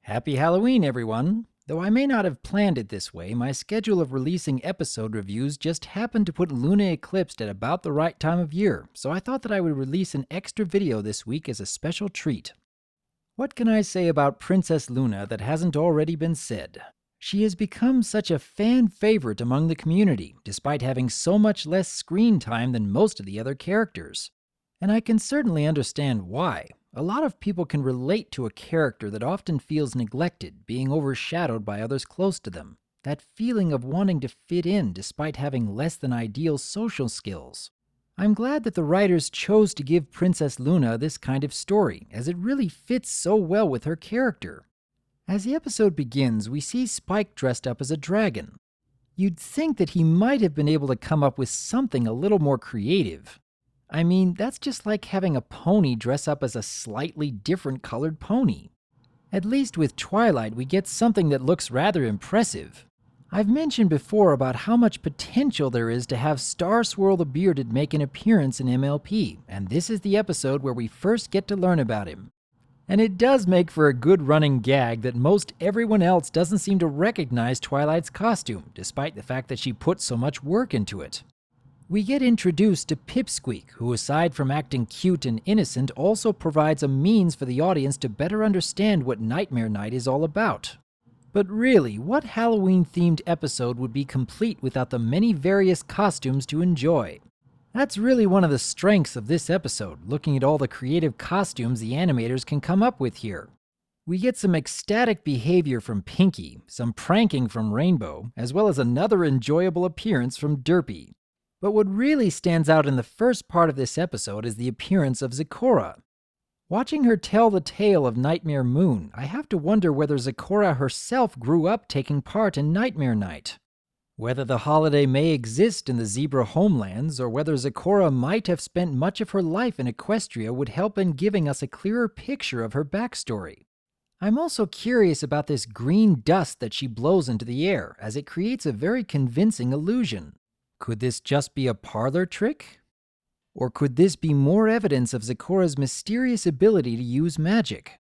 Happy Halloween, everyone! Though I may not have planned it this way, my schedule of releasing episode reviews just happened to put Luna Eclipsed at about the right time of year, so I thought that I would release an extra video this week as a special treat. What can I say about Princess Luna that hasn't already been said? She has become such a fan favorite among the community, despite having so much less screen time than most of the other characters. And I can certainly understand why. A lot of people can relate to a character that often feels neglected, being overshadowed by others close to them. That feeling of wanting to fit in despite having less than ideal social skills. I'm glad that the writers chose to give Princess Luna this kind of story, as it really fits so well with her character. As the episode begins, we see Spike dressed up as a dragon. You'd think that he might have been able to come up with something a little more creative. I mean, that's just like having a pony dress up as a slightly different colored pony. At least with Twilight, we get something that looks rather impressive. I've mentioned before about how much potential there is to have Star Swirl the Bearded make an appearance in MLP, and this is the episode where we first get to learn about him. And it does make for a good running gag that most everyone else doesn't seem to recognize Twilight's costume, despite the fact that she put so much work into it. We get introduced to Pipsqueak, who aside from acting cute and innocent, also provides a means for the audience to better understand what Nightmare Night is all about. But really, what Halloween-themed episode would be complete without the many various costumes to enjoy? That's really one of the strengths of this episode, looking at all the creative costumes the animators can come up with here. We get some ecstatic behavior from Pinky, some pranking from Rainbow, as well as another enjoyable appearance from Derpy. But what really stands out in the first part of this episode is the appearance of Zecora. Watching her tell the tale of Nightmare Moon, I have to wonder whether Zecora herself grew up taking part in Nightmare Night. Whether the holiday may exist in the Zebra homelands, or whether Zecora might have spent much of her life in Equestria would help in giving us a clearer picture of her backstory. I'm also curious about this green dust that she blows into the air, as it creates a very convincing illusion. Could this just be a parlor trick? Or could this be more evidence of Zecora's mysterious ability to use magic?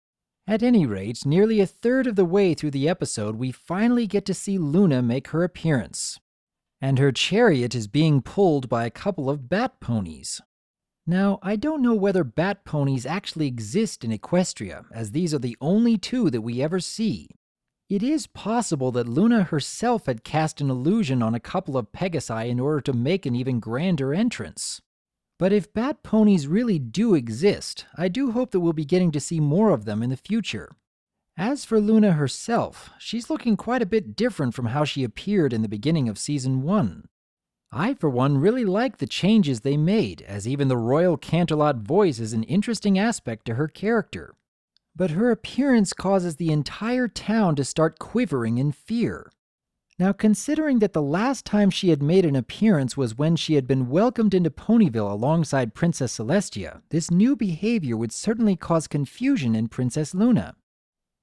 At any rate, nearly a third of the way through the episode, we finally get to see Luna make her appearance. And her chariot is being pulled by a couple of bat ponies. Now, I don't know whether bat ponies actually exist in Equestria, as these are the only two that we ever see. It is possible that Luna herself had cast an illusion on a couple of Pegasi in order to make an even grander entrance. But if bat ponies really do exist, I do hope that we'll be getting to see more of them in the future. As for Luna herself, she's looking quite a bit different from how she appeared in the beginning of Season 1. I, for one, really like the changes they made, as even the Royal Canterlot voice is an interesting aspect to her character. But her appearance causes the entire town to start quivering in fear. Now, considering that the last time she had made an appearance was when she had been welcomed into Ponyville alongside Princess Celestia, this new behavior would certainly cause confusion in Princess Luna.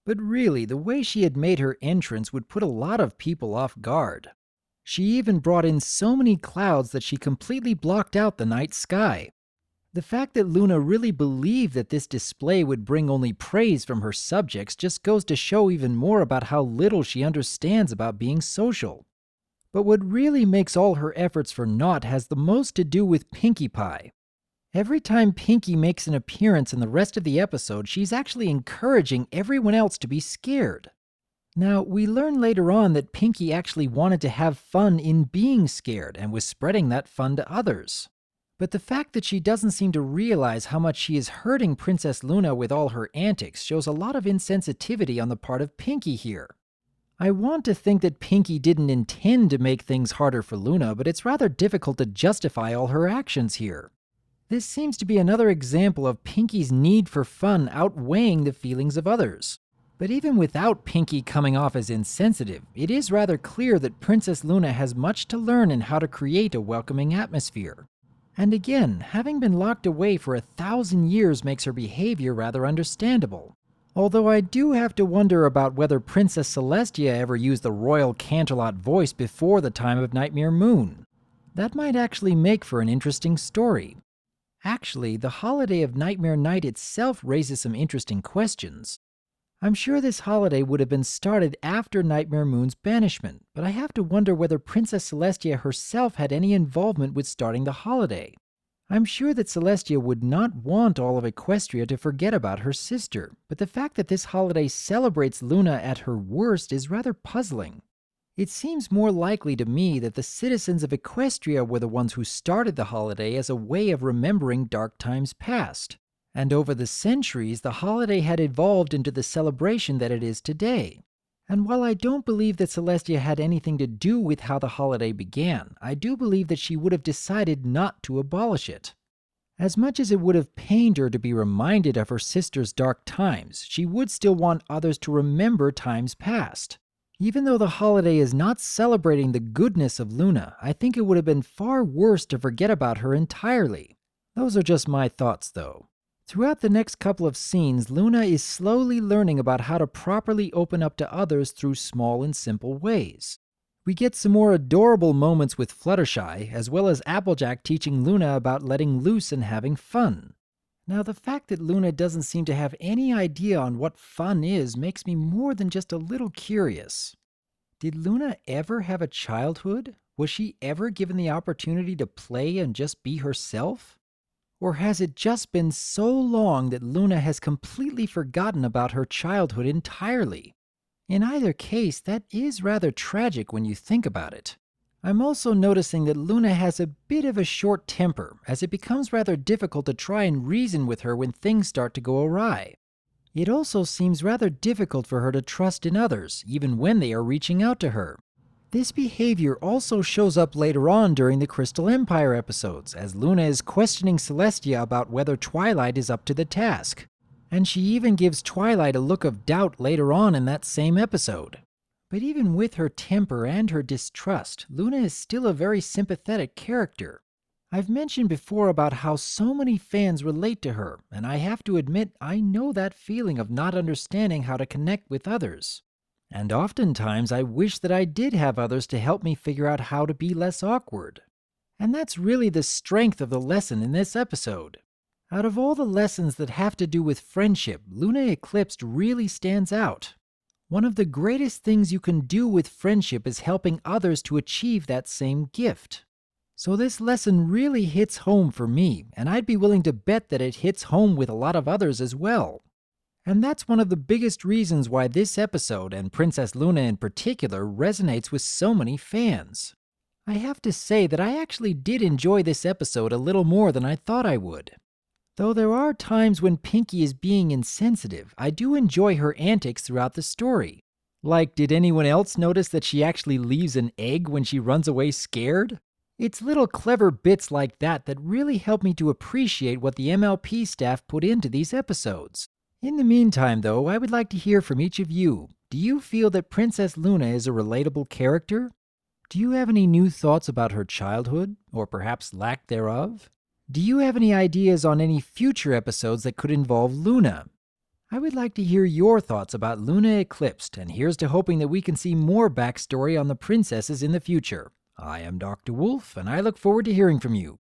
But really, the way she had made her entrance would put a lot of people off guard. She even brought in so many clouds that she completely blocked out the night sky. The fact that Luna really believed that this display would bring only praise from her subjects just goes to show even more about how little she understands about being social. But what really makes all her efforts for naught has the most to do with Pinkie Pie. Every time Pinkie makes an appearance in the rest of the episode, she's actually encouraging everyone else to be scared. Now, we learn later on that Pinkie actually wanted to have fun in being scared and was spreading that fun to others. But the fact that she doesn't seem to realize how much she is hurting Princess Luna with all her antics shows a lot of insensitivity on the part of Pinkie here. I want to think that Pinkie didn't intend to make things harder for Luna, but it's rather difficult to justify all her actions here. This seems to be another example of Pinkie's need for fun outweighing the feelings of others. But even without Pinkie coming off as insensitive, it is rather clear that Princess Luna has much to learn in how to create a welcoming atmosphere. And again, having been locked away for 1,000 years makes her behavior rather understandable. Although I do have to wonder about whether Princess Celestia ever used the Royal Canterlot voice before the time of Nightmare Moon. That might actually make for an interesting story. Actually, the holiday of Nightmare Night itself raises some interesting questions. I'm sure this holiday would have been started after Nightmare Moon's banishment, but I have to wonder whether Princess Celestia herself had any involvement with starting the holiday. I'm sure that Celestia would not want all of Equestria to forget about her sister, but the fact that this holiday celebrates Luna at her worst is rather puzzling. It seems more likely to me that the citizens of Equestria were the ones who started the holiday as a way of remembering dark times past. And over the centuries, the holiday had evolved into the celebration that it is today. And while I don't believe that Celestia had anything to do with how the holiday began, I do believe that she would have decided not to abolish it. As much as it would have pained her to be reminded of her sister's dark times, she would still want others to remember times past. Even though the holiday is not celebrating the goodness of Luna, I think it would have been far worse to forget about her entirely. Those are just my thoughts, though. Throughout the next couple of scenes, Luna is slowly learning about how to properly open up to others through small and simple ways. We get some more adorable moments with Fluttershy, as well as Applejack teaching Luna about letting loose and having fun. Now, the fact that Luna doesn't seem to have any idea on what fun is makes me more than just a little curious. Did Luna ever have a childhood? Was she ever given the opportunity to play and just be herself? Or has it just been so long that Luna has completely forgotten about her childhood entirely? In either case, that is rather tragic when you think about it. I'm also noticing that Luna has a bit of a short temper, as it becomes rather difficult to try and reason with her when things start to go awry. It also seems rather difficult for her to trust in others, even when they are reaching out to her. This behavior also shows up later on during the Crystal Empire episodes, as Luna is questioning Celestia about whether Twilight is up to the task. And she even gives Twilight a look of doubt later on in that same episode. But even with her temper and her distrust, Luna is still a very sympathetic character. I've mentioned before about how so many fans relate to her, and I have to admit I know that feeling of not understanding how to connect with others. And oftentimes I wish that I did have others to help me figure out how to be less awkward. And that's really the strength of the lesson in this episode. Out of all the lessons that have to do with friendship, Luna Eclipsed really stands out. One of the greatest things you can do with friendship is helping others to achieve that same gift. So this lesson really hits home for me, and I'd be willing to bet that it hits home with a lot of others as well. And that's one of the biggest reasons why this episode, and Princess Luna in particular, resonates with so many fans. I have to say that I actually did enjoy this episode a little more than I thought I would. Though there are times when Pinkie is being insensitive, I do enjoy her antics throughout the story. Like, did anyone else notice that she actually leaves an egg when she runs away scared? It's little clever bits like that that really help me to appreciate what the MLP staff put into these episodes. In the meantime, though, I would like to hear from each of you. Do you feel that Princess Luna is a relatable character? Do you have any new thoughts about her childhood, or perhaps lack thereof? Do you have any ideas on any future episodes that could involve Luna? I would like to hear your thoughts about Luna Eclipsed, and here's to hoping that we can see more backstory on the princesses in the future. I am DRWolf, and I look forward to hearing from you.